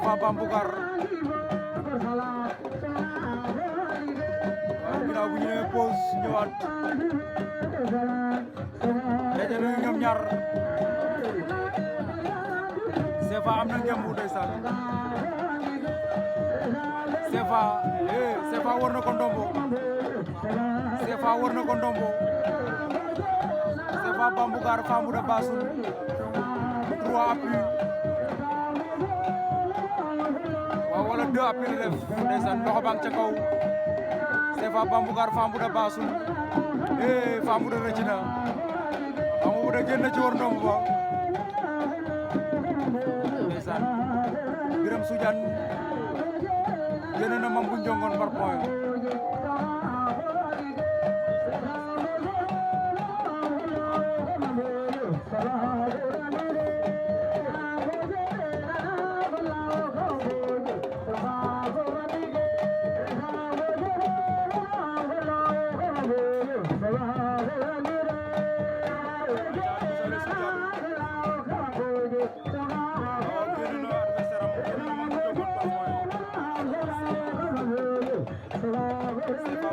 Bambougar waaye ginnaaw bu ñu nee pause ñëwaat daje nañu ñoom ñaar CFA am na ngeen bu ndeysaan CFA war na ko ndombo CFA war na ko ndombo CFA Bambougar Famouda Bassoul 3 appuis waaw wala 2 appuis la def ndeysaan loxo baa ngi ca kaw CFA Bambougar Famouda Bassoul Famouda rëcc na Famouda génn ci war ndombo ba ndeysaan Birame Soudiane génn na Mame Bou Ndiongone par point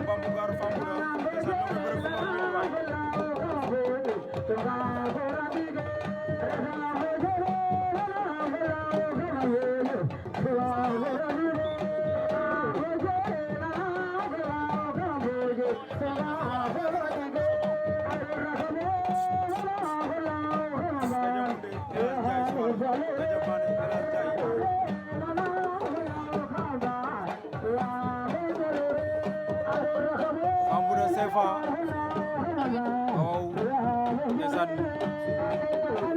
Bambougar Famouda CFA waaw ndeysaan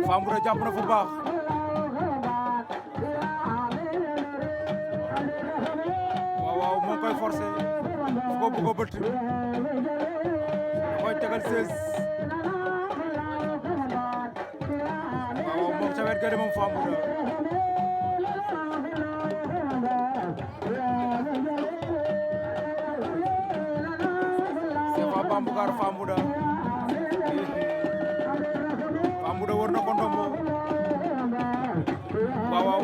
Famouda jàpp na fu baax waaw moo koy forcé fu ko bëgg a bëtt koy tegal 16 waaw moom ca wet ga de moom Famouda Bambougar Famouda war na ko ndombo waaw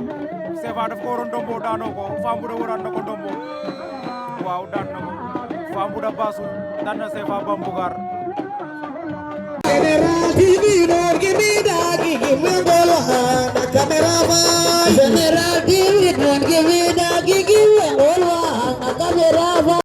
CFA daf ko waroon ndombo daanoo ko Famouda waraat na ko ndombo waaw daan na ko Famouda Bassoul daan na CFA Bambougar General TV don't give me that, give me the camera. General TV don't give me that,